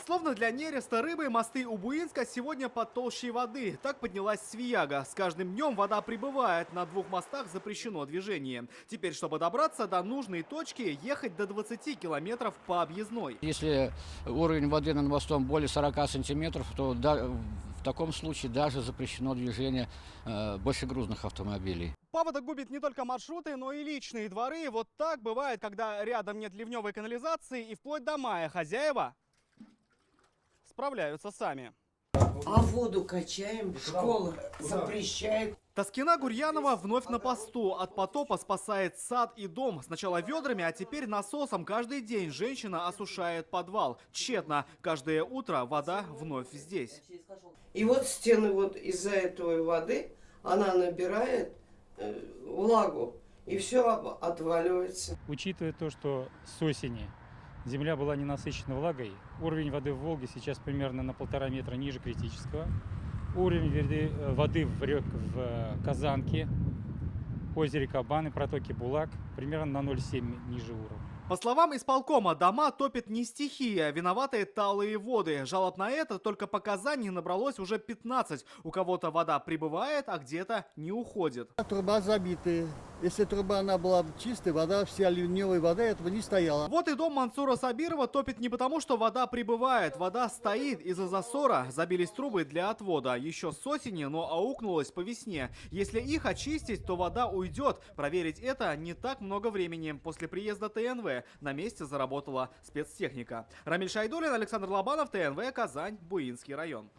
Словно для нереста рыбы, мосты у Буинска сегодня под толщей воды. Так поднялась Свияга. С каждым днем вода прибывает. На двух мостах запрещено движение. Теперь, чтобы добраться до нужной точки, ехать до 20 километров по объездной. Если уровень воды над мостом более 40 сантиметров, то в таком случае даже запрещено движение большегрузных автомобилей. Паводок губит не только маршруты, но и личные дворы. Вот так бывает, когда рядом нет ливневой канализации, и вплоть до мая хозяева справляются сами. А воду качаем, школа запрещает. Таскина Гурьянова вновь на посту. От потопа спасает сад и дом. Сначала ведрами, а теперь насосом. Каждый день женщина осушает подвал. Тщетно. Каждое утро вода вновь здесь. И вот стены вот из-за этой воды, она набирает влагу, и все отваливается. Учитывая то, что с осени земля была не насыщена влагой, уровень воды в Волге сейчас примерно на 1,5 метра ниже критического. Уровень воды в Казанке, озере Кабан и протоке Булак примерно на 0,7 ниже уровня. По словам исполкома, дома топит не стихия, виноваты талые воды. Жалоб на это только по Казани набралось уже 15. У кого-то вода прибывает, а где-то не уходит. Труба забитая. Если труба она была чистой, вода, вся ливневая вода этого не стояла. Вот и дом Мансура Сабирова топит не потому, что вода прибывает. Вода стоит из-за засора. Забились трубы для отвода. Еще с осени, но аукнулась по весне. Если их очистить, то вода уйдет. Проверить это не так много времени. После приезда ТНВ на месте заработала спецтехника. Рамиль Шайдуллин, Александр Лобанов, ТНВ, Казань, Буинский район.